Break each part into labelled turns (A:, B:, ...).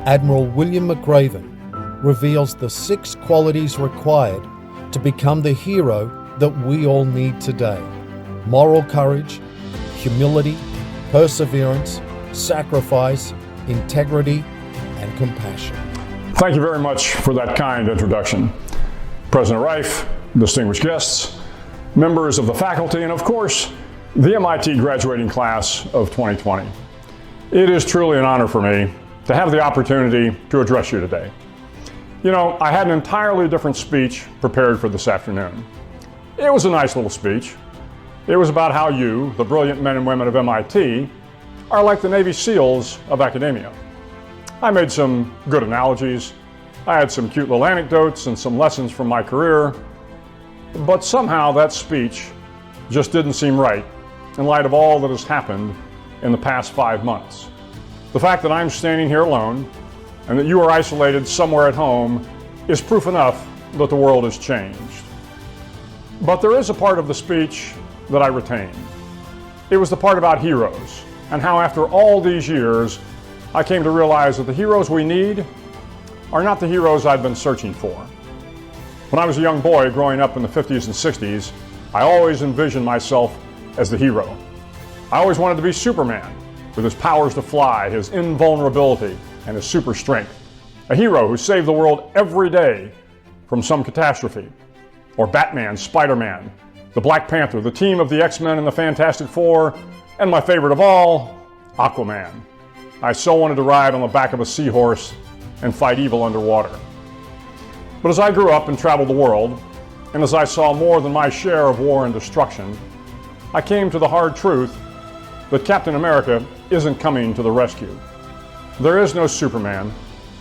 A: Admiral William McRaven reveals the 6 qualities required to become the hero that we all need today: moral courage, humility, perseverance, sacrifice, integrity, and compassion.
B: Thank you very much for that kind introduction. President Reif, distinguished guests, members of the faculty, and of course, the MIT graduating class of 2020. It is truly an honor for me to have the opportunity to address you today. You know, I had an entirely different speech prepared for this afternoon. It was a nice little speech. It was about how you, the brilliant men and women of MIT, are like the Navy SEALs of academia. I made some good analogies. I had some cute little anecdotes and some lessons from my career, but somehow that speech just didn't seem right in light of all that has happened in the past 5 months. The fact that I'm standing here alone and that you are isolated somewhere at home is proof enough that the world has changed. But there is a part of the speech that I retained. It was the part about heroes and how after all these years, I came to realize that the heroes we need are not the heroes I'd been searching for. When I was a young boy growing up in the 50s and 60s, I always envisioned myself as the hero. I always wanted to be Superman, with his powers to fly, his invulnerability, and his super strength. A hero who saved the world every day from some catastrophe. Or Batman, Spider-Man, the Black Panther, the team of the X-Men and the Fantastic Four, and my favorite of all, Aquaman. I so wanted to ride on the back of a seahorse and fight evil underwater. But as I grew up and traveled the world, and as I saw more than my share of war and destruction, I came to the hard truth that Captain America isn't coming to the rescue. There is no Superman,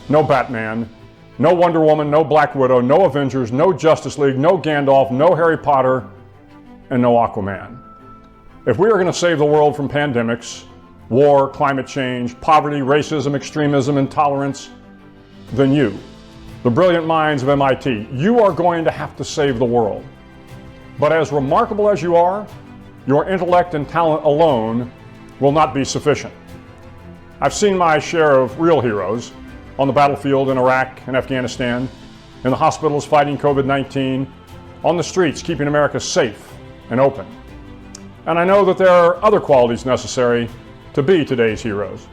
B: no Batman, no Wonder Woman, no Black Widow, no Avengers, no Justice League, no Gandalf, no Harry Potter, and no Aquaman. If we are going to save the world from pandemics, war, climate change, poverty, racism, extremism, intolerance, then you, the brilliant minds of MIT, you are going to have to save the world. But as remarkable as you are, your intellect and talent alone will not be sufficient. I've seen my share of real heroes on the battlefield in Iraq and Afghanistan, in the hospitals fighting COVID-19, on the streets keeping America safe and open. And I know that there are other qualities necessary to be today's heroes.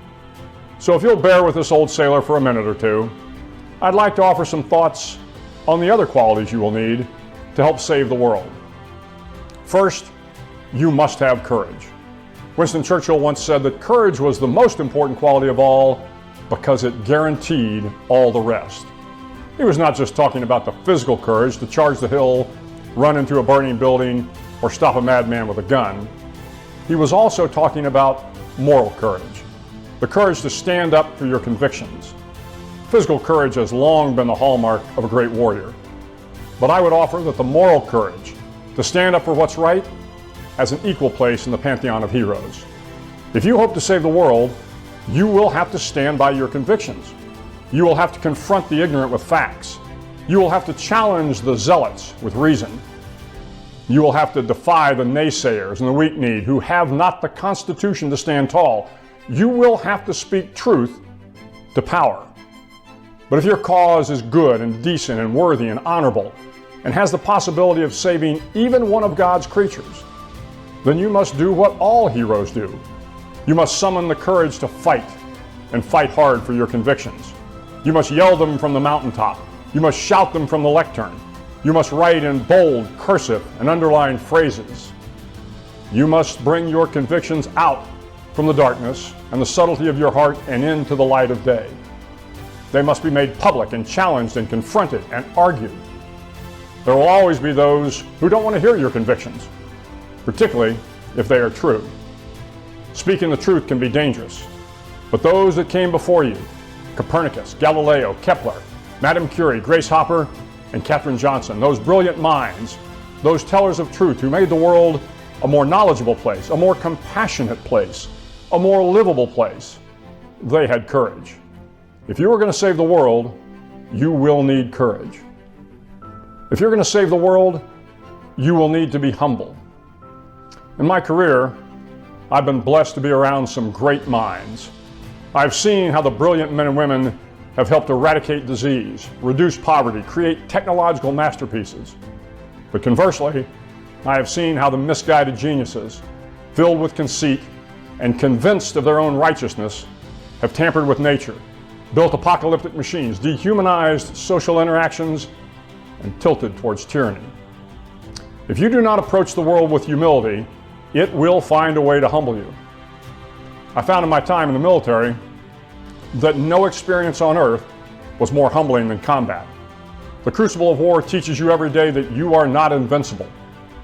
B: So if you'll bear with this old sailor for a minute or two, I'd like to offer some thoughts on the other qualities you will need to help save the world. First, you must have courage. Winston Churchill once said that courage was the most important quality of all because it guaranteed all the rest. He was not just talking about the physical courage to charge the hill, run into a burning building, or stop a madman with a gun. He was also talking about moral courage, the courage to stand up for your convictions. Physical courage has long been the hallmark of a great warrior. But I would offer that the moral courage to stand up for what's right has an equal place in the pantheon of heroes. If you hope to save the world, you will have to stand by your convictions. You will have to confront the ignorant with facts. You will have to challenge the zealots with reason. You will have to defy the naysayers and the weak-kneed who have not the constitution to stand tall. You will have to speak truth to power. But if your cause is good and decent and worthy and honorable and has the possibility of saving even one of God's creatures, then you must do what all heroes do. You must summon the courage to fight and fight hard for your convictions. You must yell them from the mountaintop. You must shout them from the lectern. You must write in bold, cursive, and underlined phrases. You must bring your convictions out from the darkness and the subtlety of your heart and into the light of day. They must be made public and challenged and confronted and argued. There will always be those who don't want to hear your convictions, particularly if they are true. Speaking the truth can be dangerous, but those that came before you, Copernicus, Galileo, Kepler, Madame Curie, Grace Hopper, and Katherine Johnson, those brilliant minds, those tellers of truth who made the world a more knowledgeable place, a more compassionate place, a more livable place, they had courage. If you are going to save the world, you will need courage. If you're going to save the world, you will need to be humble. In my career, I've been blessed to be around some great minds. I've seen how the brilliant men and women have helped eradicate disease, reduce poverty, create technological masterpieces. But conversely, I have seen how the misguided geniuses, filled with conceit and convinced of their own righteousness, have tampered with nature, built apocalyptic machines, dehumanized social interactions, and tilted towards tyranny. If you do not approach the world with humility, it will find a way to humble you. I found in my time in the military that no experience on earth was more humbling than combat. The crucible of war teaches you every day that you are not invincible,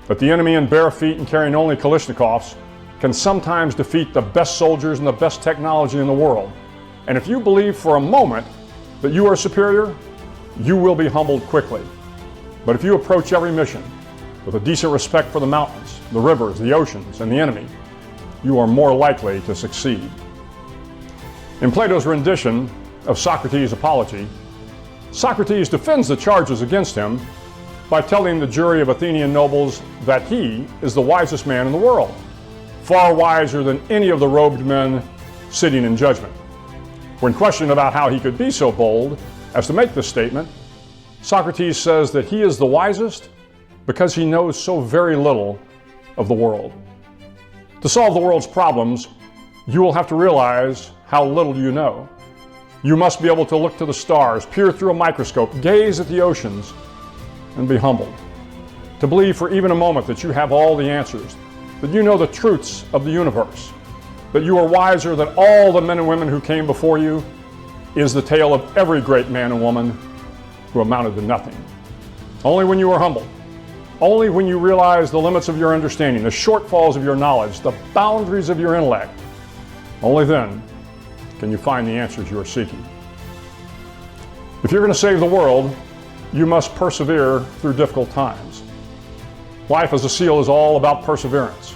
B: that the enemy in bare feet and carrying only Kalashnikovs can sometimes defeat the best soldiers and the best technology in the world. And if you believe for a moment that you are superior, you will be humbled quickly. But if you approach every mission with a decent respect for the mountains, the rivers, the oceans, and the enemy, you are more likely to succeed. In Plato's rendition of Socrates' apology, Socrates defends the charges against him by telling the jury of Athenian nobles that he is the wisest man in the world, far wiser than any of the robed men sitting in judgment. When questioned about how he could be so bold as to make this statement, Socrates says that he is the wisest because he knows so very little of the world. To solve the world's problems, you will have to realize how little you know. You must be able to look to the stars, peer through a microscope, gaze at the oceans, and be humbled. To believe for even a moment that you have all the answers, that you know the truths of the universe, that you are wiser than all the men and women who came before you, is the tale of every great man and woman who amounted to nothing. Only when you are humbled, only when you realize the limits of your understanding, the shortfalls of your knowledge, the boundaries of your intellect, only then can you find the answers you are seeking. If you're going to save the world, you must persevere through difficult times. Life as a SEAL is all about perseverance.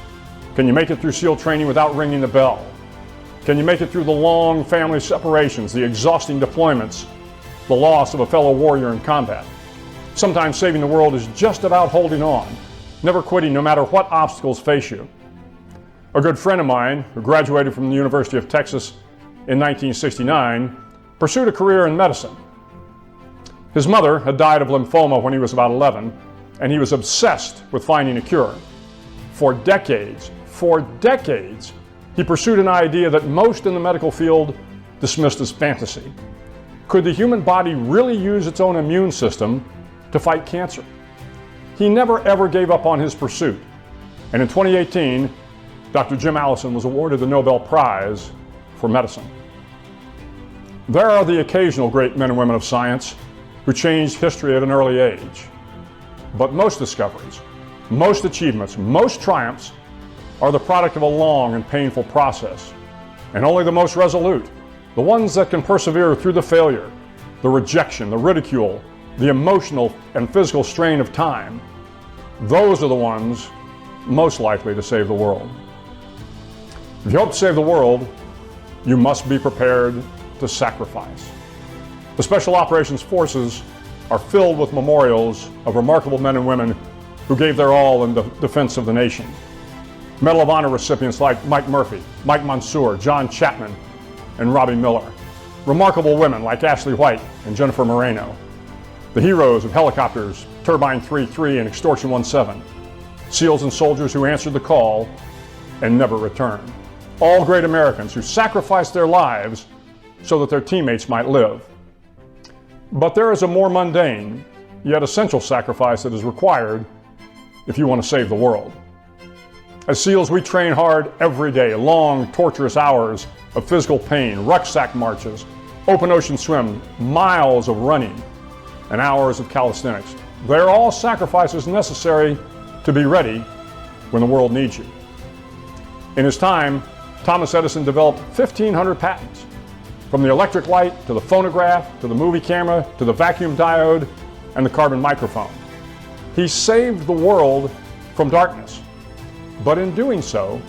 B: Can you make it through SEAL training without ringing the bell? Can you make it through the long family separations, the exhausting deployments, the loss of a fellow warrior in combat? Sometimes saving the world is just about holding on, never quitting no matter what obstacles face you. A good friend of mine, who graduated from the University of Texas in 1969, pursued a career in medicine. His mother had died of lymphoma when he was about 11, and he was obsessed with finding a cure. For decades, he pursued an idea that most in the medical field dismissed as fantasy. Could the human body really use its own immune system to fight cancer? He never ever gave up on his pursuit, and in 2018, Dr. Jim Allison was awarded the Nobel Prize for medicine. There are the occasional great men and women of science who changed history at an early age. But most discoveries, most achievements, most triumphs are the product of a long and painful process. And only the most resolute, the ones that can persevere through the failure, the rejection, the ridicule, the emotional and physical strain of time, those are the ones most likely to save the world. If you hope to save the world, you must be prepared to sacrifice. The Special Operations Forces are filled with memorials of remarkable men and women who gave their all in the defense of the nation. Medal of Honor recipients like Mike Murphy, Mike Mansour, John Chapman, and Robbie Miller. Remarkable women like Ashley White and Jennifer Moreno. The heroes of helicopters, Turbine 3-3 and Extortion 1-7. SEALs and soldiers who answered the call and never returned. All great Americans who sacrificed their lives so that their teammates might live. But there is a more mundane, yet essential sacrifice that is required if you want to save the world. As SEALs, we train hard every day, long, torturous hours of physical pain, rucksack marches, open ocean swim, miles of running, and hours of calisthenics. They're all sacrifices necessary to be ready when the world needs you. In his time, Thomas Edison developed 1,500 patents, from the electric light to the phonograph to the movie camera to the vacuum diode and the carbon microphone. He saved the world from darkness, but in doing so,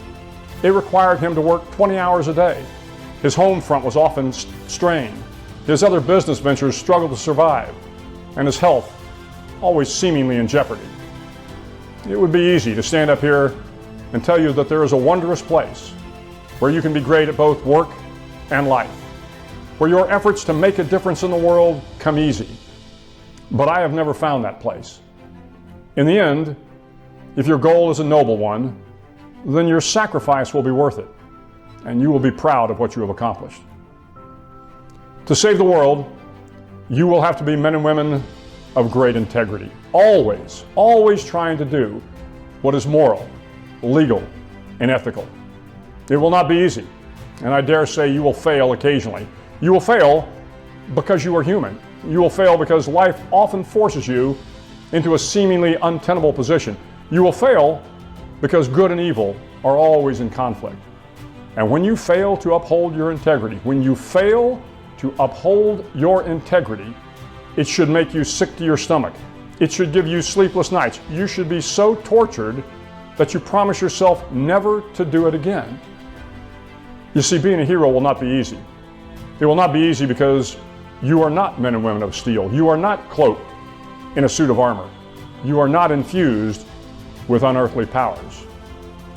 B: it required him to work 20 hours a day. His home front was often strained. His other business ventures struggled to survive, and his health always seemingly in jeopardy. It would be easy to stand up here and tell you that there is a wondrous place where you can be great at both work and life. where your efforts to make a difference in the world come easy. But I have never found that place. In the end, if your goal is a noble one, then your sacrifice will be worth it, and you will be proud of what you have accomplished. To save the world, you will have to be men and women of great integrity, always trying to do what is moral, legal, and ethical. It will not be easy, and I dare say you will fail occasionally. You will fail because you are human. You will fail because life often forces you into a seemingly untenable position. You will fail because good and evil are always in conflict. And when you fail to uphold your integrity, it should make you sick to your stomach. It should give you sleepless nights. You should be so tortured that you promise yourself never to do it again. You see, being a hero will not be easy. It will not be easy because you are not men and women of steel. You are not cloaked in a suit of armor. You are not infused with unearthly powers.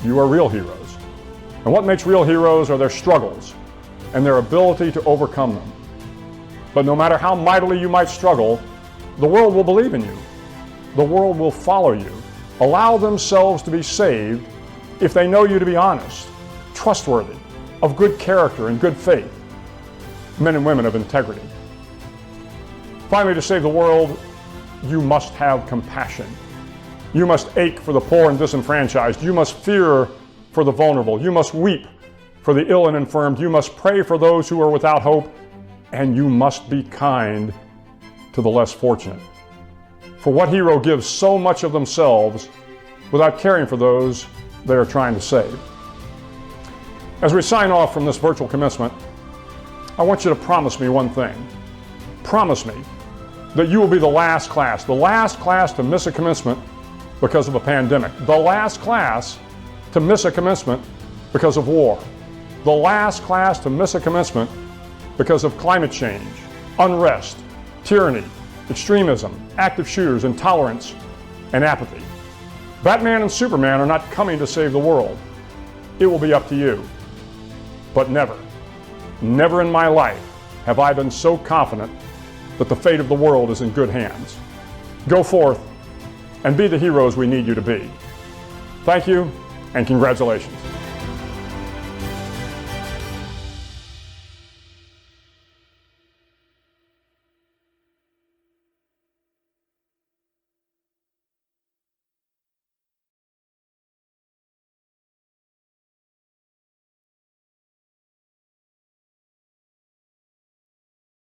B: You are real heroes. And what makes real heroes are their struggles and their ability to overcome them. But no matter how mightily you might struggle, the world will believe in you. The world will follow you, allow themselves to be saved if they know you to be honest, trustworthy, of good character and good faith, men and women of integrity. Finally, to save the world, you must have compassion. You must ache for the poor and disenfranchised. You must fear for the vulnerable. You must weep for the ill and infirmed. You must pray for those who are without hope. And you must be kind to the less fortunate. For what hero gives so much of themselves without caring for those they are trying to save? As we sign off from this virtual commencement, I want you to promise me one thing. Promise me that you will be the last class to miss a commencement because of a pandemic, the last class to miss a commencement because of war, the last class to miss a commencement because of climate change, unrest, tyranny, extremism, active shooters, intolerance, and apathy. Batman and Superman are not coming to save the world. It will be up to you. But never in my life have I been so confident that the fate of the world is in good hands. Go forth and be the heroes we need you to be. Thank you, and congratulations.